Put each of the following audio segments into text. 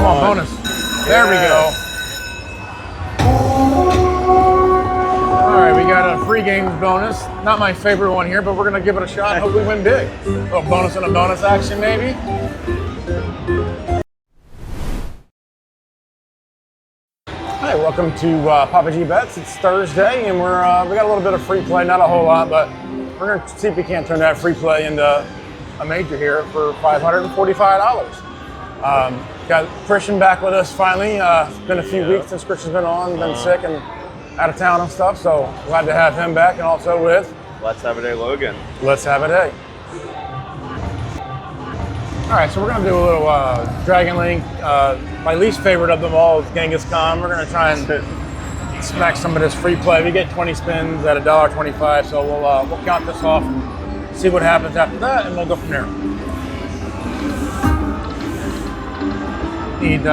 on, bonus. There we go. All right, we got a free games bonus. Not my favorite one here, but we're gonna give it a shot and hope we win big. A little bonus and a bonus action, maybe. Hi, welcome to Papa G Bets. It's Thursday, and we got a little bit of free play, not a whole lot, but we're gonna see if we can't turn that free play into a major here for $545. Got Christian back with us finally. It's been a few weeks since Christian's been on, been sick and out of town and stuff, so glad to have him back, and also with Let's Have a Day Logan. Let's Have a Day. All right, so we're gonna do a little Dragon Link. My least favorite of them all is Ghengis Khan. We're gonna try and smack some of this free play. We get 20 spins at $1.25, so we'll count this off and see what happens after that, and we'll go from there. Need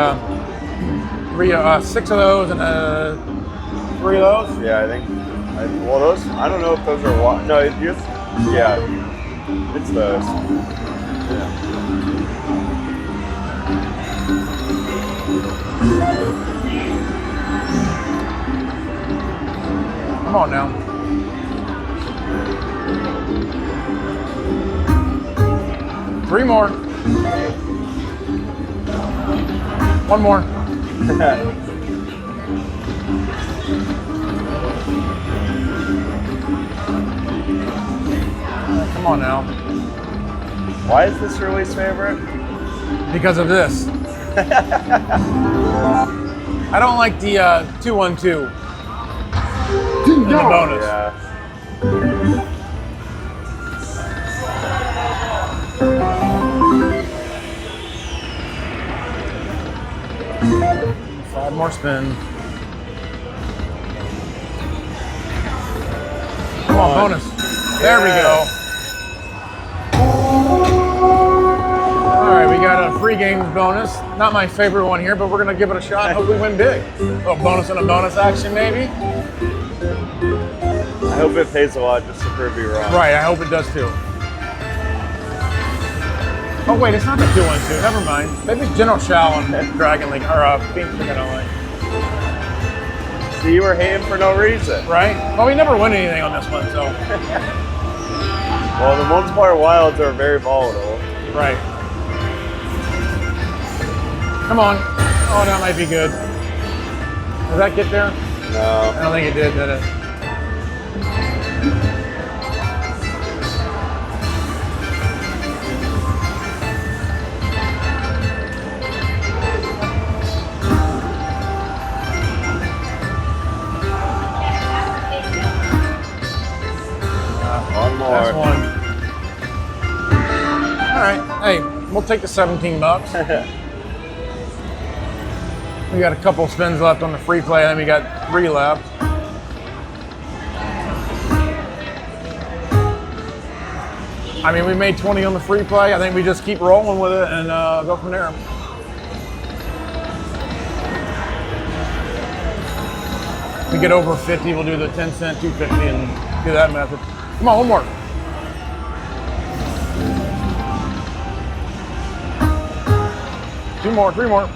6 of those and 3 of those. Yeah, I think. Well, those. I don't know if those are. No, it's those. Yeah. Come on now. Three more. One more. Come on now. Why is this your least favorite? Because of this. I don't like the 2-1-2 in the bonus. Yeah. Five more spins. Come on, bonus. There we go. All right, we got a free games bonus. Not my favorite one here, but we're gonna give it a shot and hope we win big. A little bonus and a bonus action, maybe. I hope it pays a lot just to prove you wrong. Right, I hope it does too. Oh wait, it's not the 2-1-2. Never mind. Maybe it's General Shao on Dragon Link or Pink Chicken only. So you were hating for no reason, right? Well, we never win anything on this one, so. Well, the multiplier wilds are very volatile. Right. Come on. Oh, that might be good. Does that get there? No. I don't think it did it? One more. That's one. All right. Hey, we'll take the 17 bucks. We got a couple spins left on the free play, and then we got 3 left. I mean, we made 20 on the free play. I think we just keep rolling with it and go from there. If we get over 50, we'll do the 10 cent, 250, and do that method. Come on, one more. Two more, 3 more.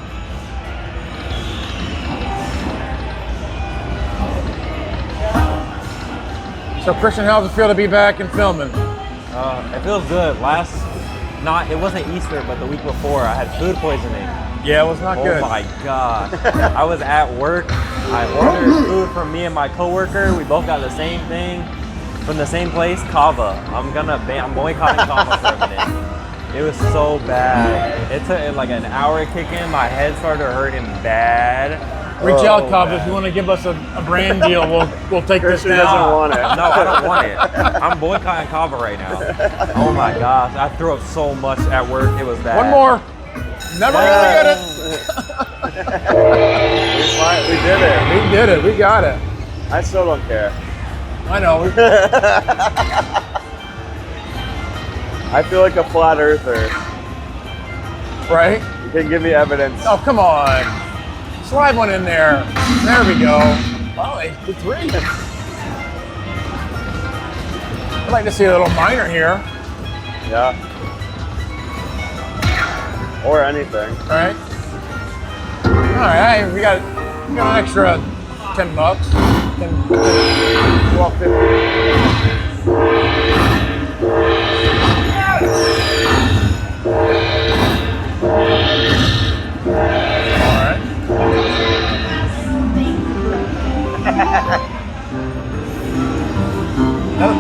So Christian, how's it feel to be back and filming? It feels good. It wasn't Easter, but the week before I had food poisoning. Yeah, it was not good. Oh my God. I was at work. I ordered food from me and my coworker. We both got the same thing from the same place, Kava. I'm boycotting Kava for a minute. It was so bad. It took like an hour to kick in. My head started hurting bad. Reach out, Kava, if you want to give us a brand deal. We'll take this down. Doesn't want it. No, I don't want it. I'm boycotting Kava right now. Oh my gosh, I threw up so much at work. It was bad. One more. Never gonna get it. We did it. We did it. We got it. I still don't care. I know. I feel like a flat earther. Right? You can give me evidence. Oh, come on. Slide one in there. There we go. Wow, they did 3. I'd like to see a little minor here. Yeah. Or anything. All right. right, hey, we got an extra $10. 12.50.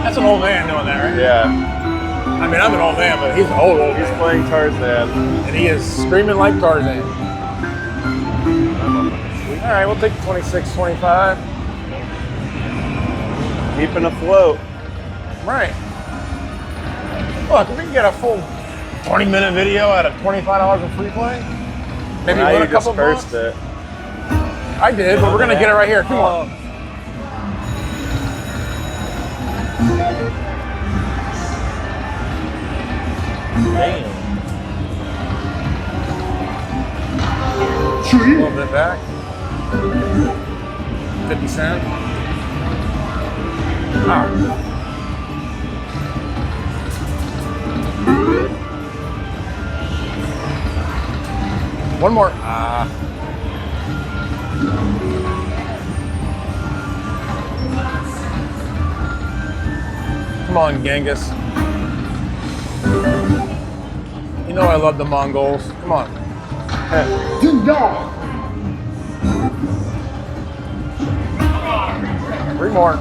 That's an old man doing that, right? Yeah. I mean, I'm an old man, but he's an old He's man. playing Tarzan. And he is screaming like Tarzan. All right, we'll take 26.25. Keeping afloat. Right. Look, if we can get a full 20-minute video out of $25 of free play, maybe Now win you a couple bucks. dispersed it. I did, but we're gonna get it right here. Come on. Damn. A little bit back. 50 cents. Ah. One more. Ah. Come on, Ghengis. You know I love the Mongols. Come on. Ding dong. 3 more.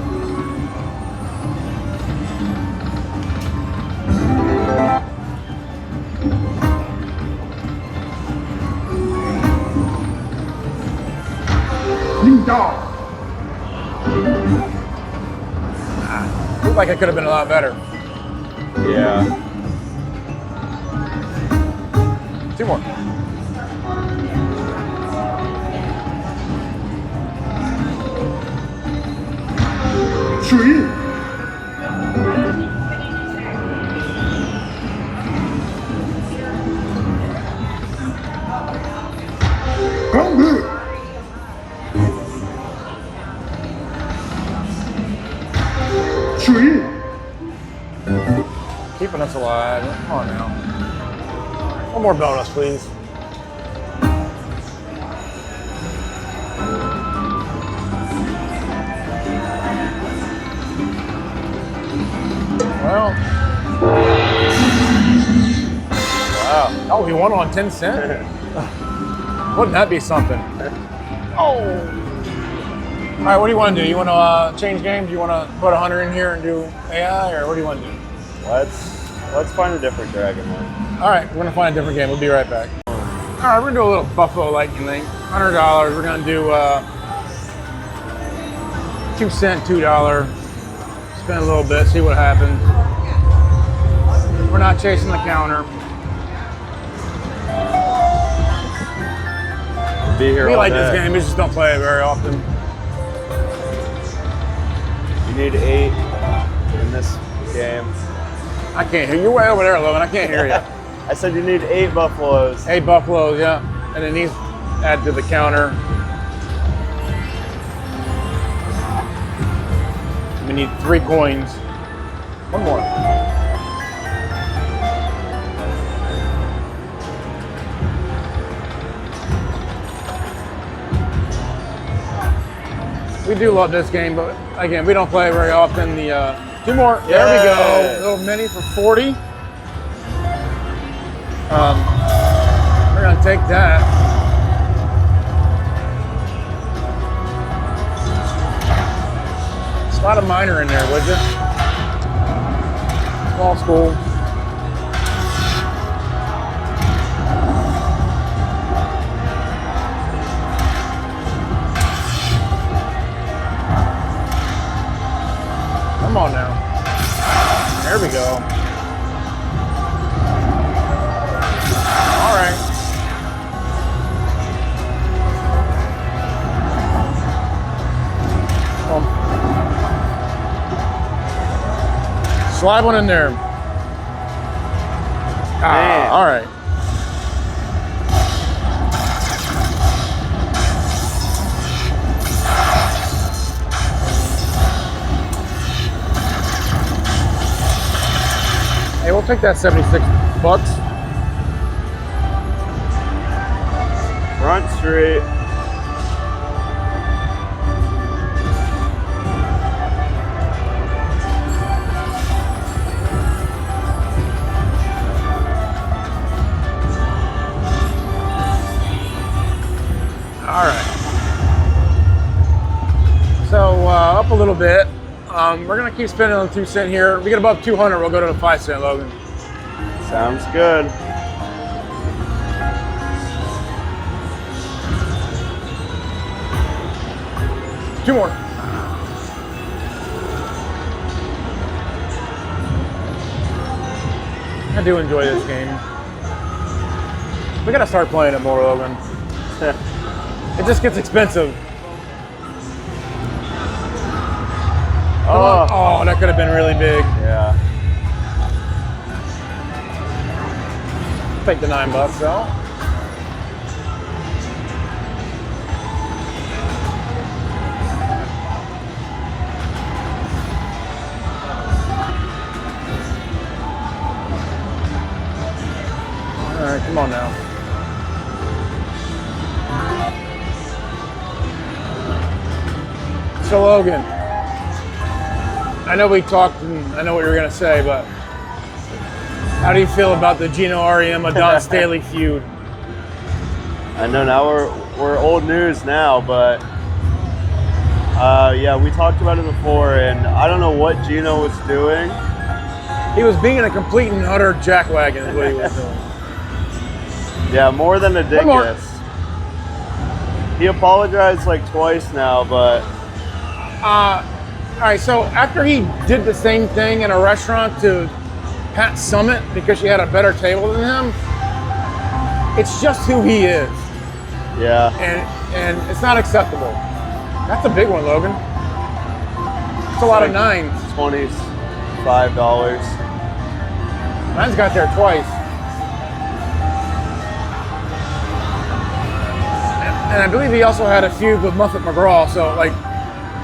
Ding dong. Looked like it could have been a lot better. Yeah. 2 more. Tree. Gumby. Tree. Keeping us alive. Come on now. One more bonus, please. Well. Wow. Oh, we won on 10 cents? Wouldn't that be something? Oh. All right, what do you want to do? You want to change games? You want to put 100 in here and do AI, or what do you want to do? Let's find a different dragon one. All right, we're gonna find a different game. We'll be right back. All right, we're gonna do a little Buffalo Lightning thing. $100. We're gonna do 2 cent, $2. Spend a little bit, see what happens. We're not chasing the counter. Be here We all like day. this game. We just don't play it very often. You need 8 in this game. I can't hear you. You're way over there, Logan. I can't hear you. I said you need 8 buffaloes. 8 buffaloes, yeah. And then these add to the counter. We need 3 coins. One more. We do love this game, but again, we don't play it very often. The 2 more. There we go. Little mini for 40. We're gonna take that. Slide a minor in there, would you? Small school. Come on now. There we go. All right. Slide one in there. Man. All right. Hey, we'll take that 76 bucks. Front Street. little bit. We're gonna keep spending on 2 cent here. We get above 200, we'll go to the 5 cent, Logan. Sounds good. Two more. I do enjoy this game. We gotta start playing it more, Logan. It just gets expensive. Oh, that could have been really big. Yeah. Take the $9 though. All right, come on now. So Logan, I know we talked and I know what you were gonna say, but how do you feel about the Gino Auriemma Don Staley feud? I know now we're old news now, but yeah, we talked about it before, and I don't know what Gino was doing. He was being a complete and utter jackwagon is what he was doing. Yeah, more than a dickus. He apologized like twice now, but All right, so after he did the same thing in a restaurant to Pat Summit because she had a better table than him, it's just who he is. yeah. And it's not acceptable. That's a big one, Logan. It's a lot of nines. $25. Mine's got there twice. And I believe he also had a feud with Muffet McGraw. So, like,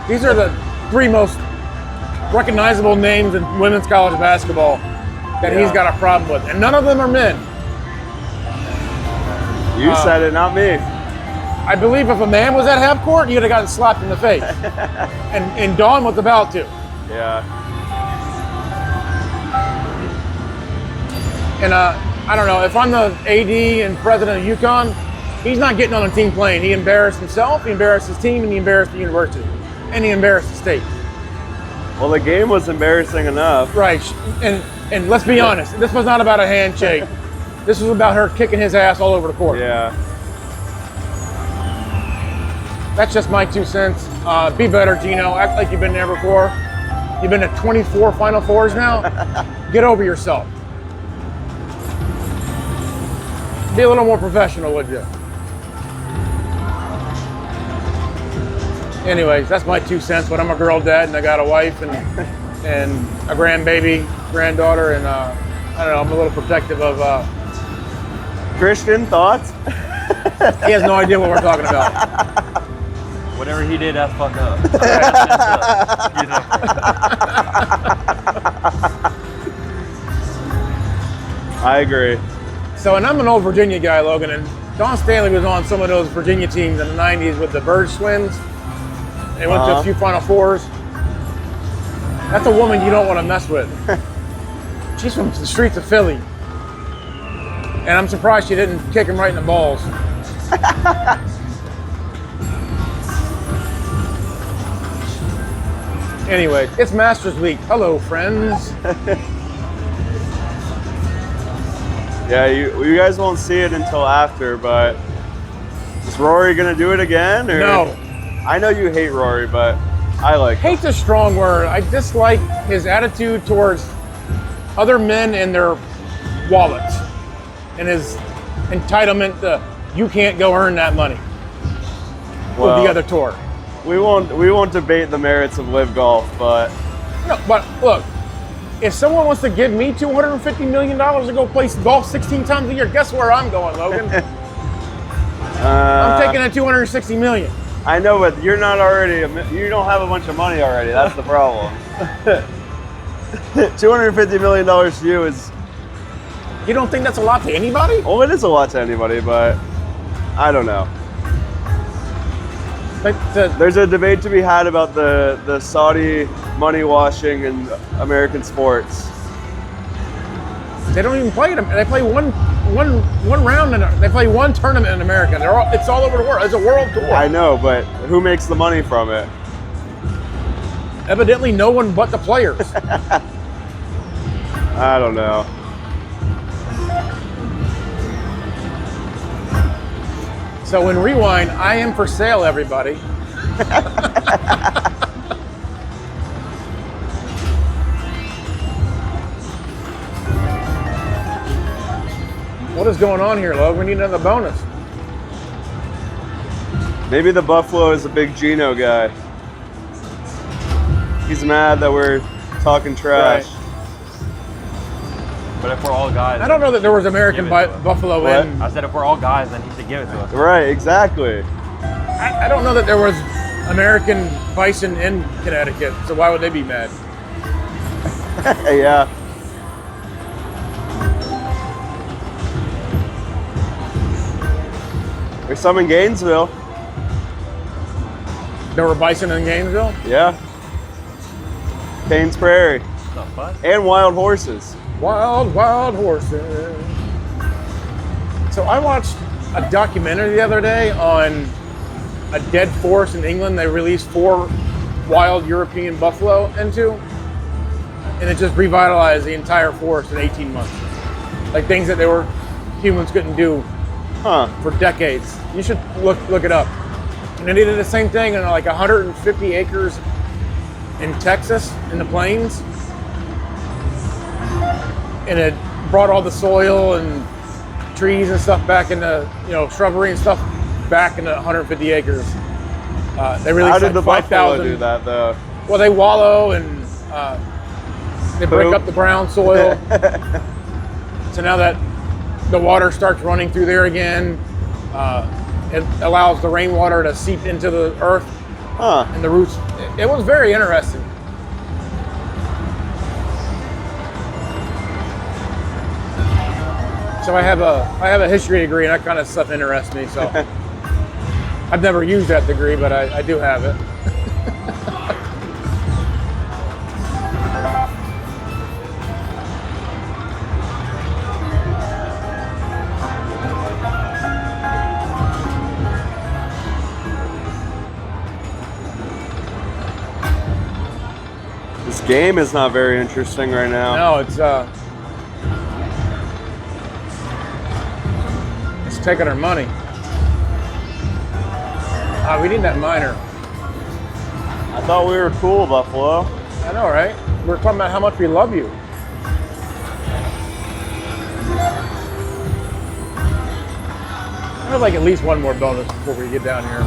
these are the 3 most recognizable names in women's college basketball that he's got a problem with. And none of them are men. You said it, not me. I believe if a man was at half court, he would have gotten slapped in the face. and Dawn was about to. Yeah. And I don't know, if I'm the AD and president of UConn, he's not getting on a team plane. He embarrassed himself, he embarrassed his team, and he embarrassed the university. And he embarrassed the state. Well, the game was embarrassing enough. Right, and let's be honest, this was not about a handshake. This was about her kicking his ass all over the court. Yeah. That's just my 2 cents. Be better, Gino. Act like you've been there before. You've been to 24 Final Fours now. Get over yourself. Be a little more professional, would you? Anyways, that's my 2 cents, but I'm a girl dad and I got a wife and a grandbaby, granddaughter, and I don't know, I'm a little protective of Christian, thoughts? he has no idea what we're talking about. Whatever he did, that's fucked up. You know? I agree. So, and I'm an old Virginia guy, Logan, and Don Stanley was on some of those Virginia teams in the 90s with the Birds twins. They went to a few Final Fours. That's a woman you don't want to mess with. She's from the streets of Philly. And I'm surprised she didn't kick him right in the balls. Anyway, it's Masters Week. Hello, friends. Yeah, you guys won't see it until after, but is Rory gonna do it again? Or? No. I know you hate Rory, but I like him. Hate's a strong word. I dislike his attitude towards other men and their wallets and his entitlement to you can't go earn that money with the other tour. We won't debate the merits of Live Golf, but No, but look, if someone wants to give me $250 million to go play golf 16 times a year, guess where I'm going, Logan? I'm taking that $260 million. I know, but you're not already. You don't have a bunch of money already. That's the problem. $250 million to you is. You don't think that's a lot to anybody? Well, it is a lot to anybody, but I don't know. Like There's a debate to be had about the Saudi money washing in American sports. they don't even play it. They play one round and they play one tournament in America. It's all over the world. It's a world tour. I know, but who makes the money from it? Evidently, no one but the players. I don't know. So in Rewind, I am for sale, everybody. What is going on here, Logan? We need another bonus. Maybe the Buffalo is a big Geno guy. He's mad that we're talking trash. Right. But if we're all guys, I don't know that there was American Give it to us. Buffalo What? in. I said if we're all guys, then he should give it to us. Right, exactly. I don't know that there was American bison in Connecticut, so why would they be mad? Yeah. There's some in Gainesville. There were bison in Gainesville? Yeah. Kane's Prairie. What the fuck? And wild horses. Wild, wild horses. So I watched a documentary the other day on a dead forest in England they released 4 wild European buffalo into, and it just revitalized the entire forest in 18 months. Like things that humans couldn't do Huh. for decades. You should look it up. And they did the same thing in like 150 acres in Texas, in the plains. And it brought all the soil and trees and stuff back into, shrubbery and stuff back into 150 acres. They released How did the like buffalo 5,000. do that though? Well, they wallow and they break Poop. up the brown soil. So now that the water starts running through there again, it allows the rainwater to seep into the earth Huh. and the roots. It was very interesting. So I have a history degree, and that kind of stuff interests me. So I've never used that degree, but I do have it. This game is not very interesting right now. No, it's taking our money. We need that miner. I thought we were cool, Buffalo. I know, right? We're talking about how much we love you. I would like at least one more bonus before we get down here.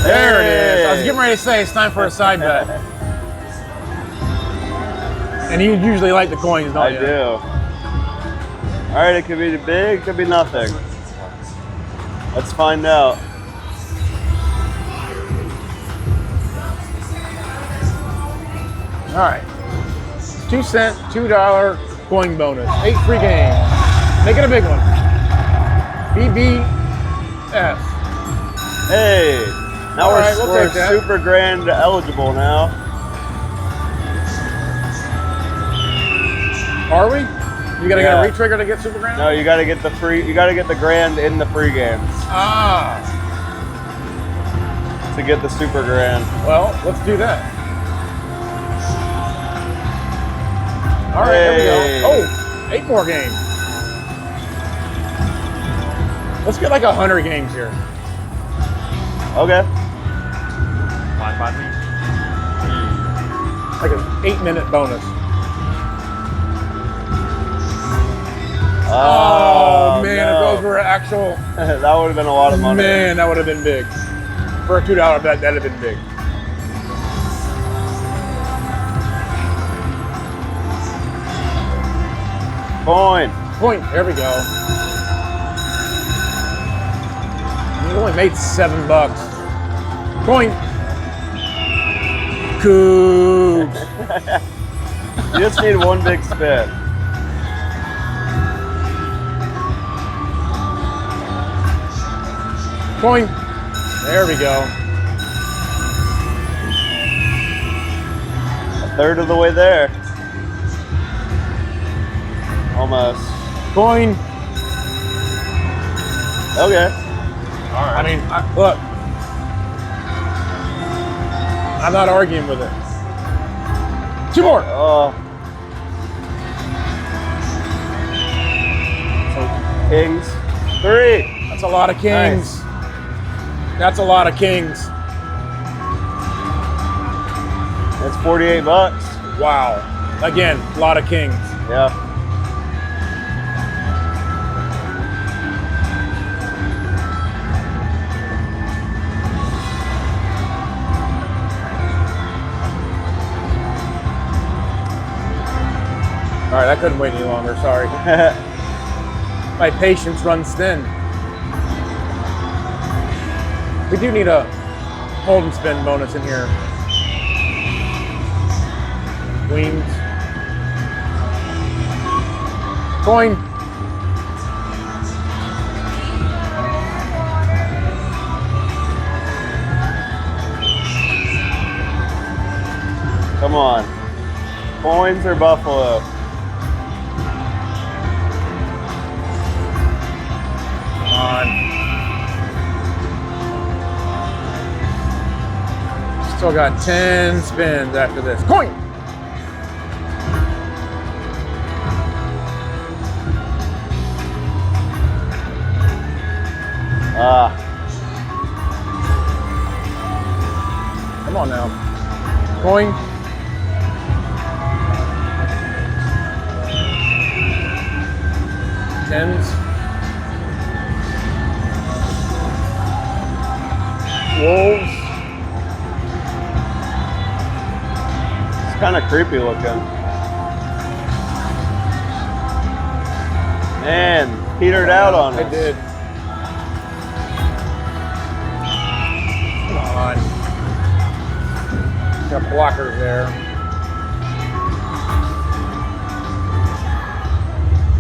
There it is. I was getting ready to say it's time for a side bet. And you usually like the coins, don't I you? do. All right, it could be big, it could be nothing. Let's find out. All right. 2 cent, $2 coin bonus. 8 free games. Make it a big one. BBS. Hey, now All we're, right, we'll we're take that. super grand eligible now. Are we? You gotta Yeah. get a retrigger to get super grand? No, you gotta get the grand in the free games Ah. to get the super grand. Well, let's do that. All right, here we Hey. go. Oh, 8 more games. Let's get like 100 games here. Okay. 5 each. Like an 8-minute bonus. Oh, man, no. if those were actual, That would have been a lot of money. man, that would have been big. For a $2 bet, that'd have been big. Coin. Point, there we go. You only made $7. Coin. Cougs. You just need one big spin. Coin. There we go. A third of the way there. Almost. Coin. Okay. All right. I mean, look, I'm not arguing with it. 2 more. Oh. So, kings. 3. That's a lot of kings. That's a lot of kings. That's 48 bucks. Wow. Again, a lot of kings. Yeah. All right, I couldn't wait any longer, sorry. My patience runs thin. We do need a hold and spin bonus in here. Queens. Coin. Come on. Coins or Buffalo? Come on. Still got 10 spins after this. Coin. Come on now. Coin. Tens. Wolves. It's kind of creepy looking. Man, petered out on It us. did. Come on. Got blockers there.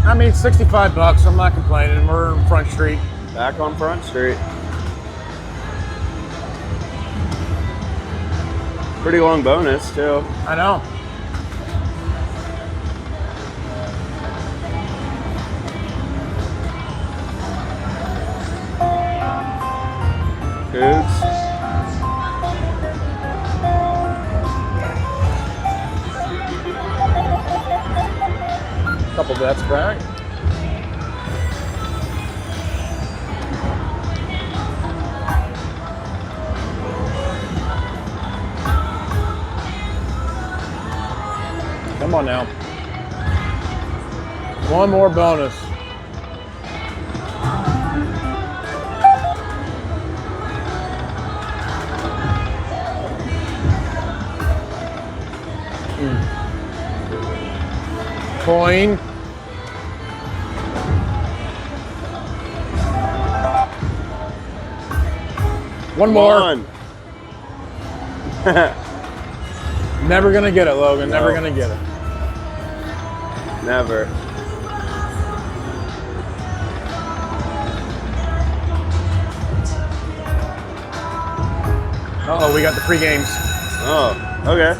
I mean, 65 bucks. I'm not complaining. We're in Front Street. Back on Front Street. Pretty long bonus too. I know. Cougs. Couple bets back. Come on now. One more bonus. Coin. One more. One. Never gonna get it, Logan. Never gonna get it. Never. Uh-oh, we got the free games. Oh, okay.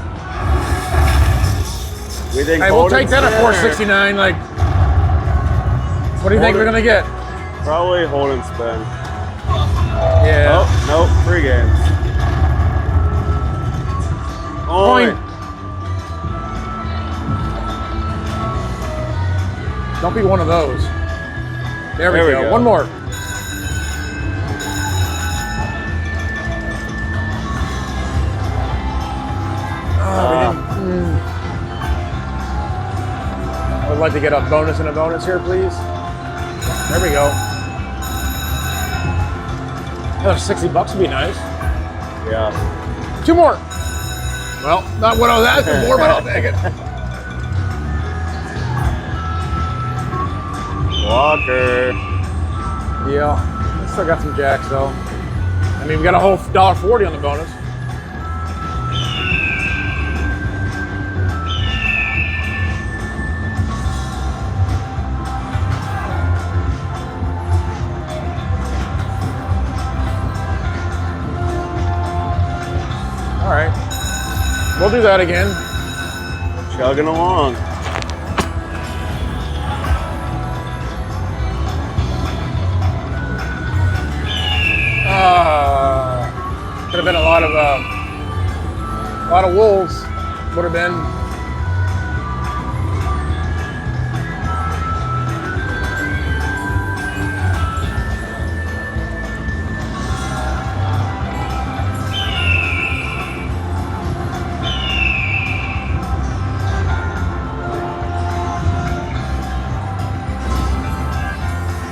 We think Hey, we'll hold take and that at spin or- 469. Like, what do you think Hold we're it. gonna get? Probably hold and spin. Yeah. Oh, nope, free games. Coin. Don't be one of those. There we go. One more. I would like to get a bonus and a bonus here, please. There we go. Another 60 bucks would be nice. Yeah. 2 more. Well, not what I was asking for, but I'll take it. Walker. Yeah, we still got some jacks though. I mean, we got a whole $1.40 on the bonus. All right, we'll do that again. Chugging along. lot of wolves would have been.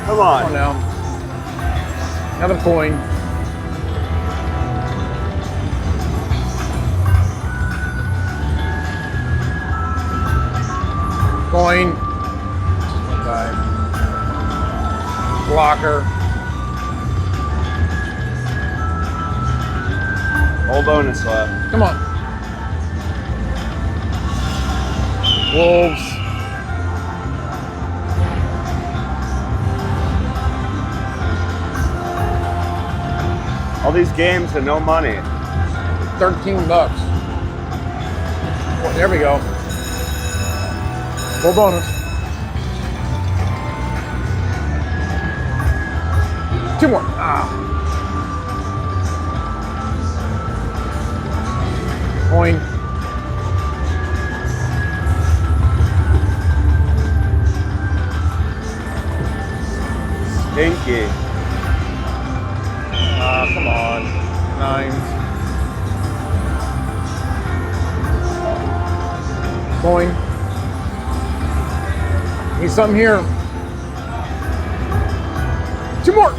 Come Come on on. now. Another coin. Coin. Okay. Blocker. Whole bonus left. Come on. Wolves. All these games and no money. 13 bucks. Well, there we go. Full bonus. Two more. Ah. Coin. Stinky. Come on. Nines. Coin. Need something here. Two more.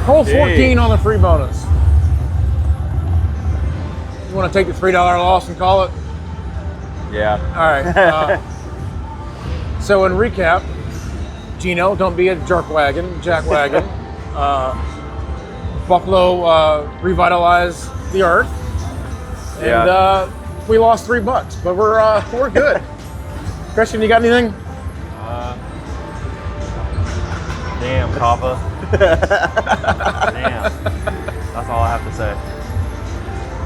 Whole 14 on the free bonus. You want to take the $3 loss and call it? Yeah. All right. So in recap, Gino, don't be a jackwagon. Buffalo revitalized the earth, and Yeah. we lost $3, but we're good. Christian, you got anything? Damn, Kava. Damn. That's all I have to say.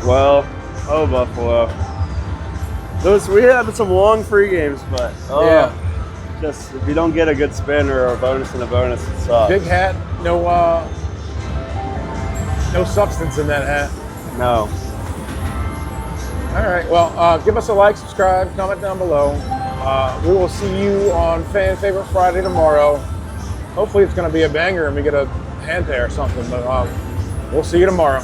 Well, oh Buffalo. We had some long free games, but Yeah. just if you don't get a good spin or a bonus and a bonus, it sucks. Big hat, no substance in that hat. No. All right. Well, give us a like, subscribe, comment down below. We will see you on Fan Favorite Friday tomorrow. Hopefully, it's going to be a banger and we get a hand pay or something. But we'll see you tomorrow.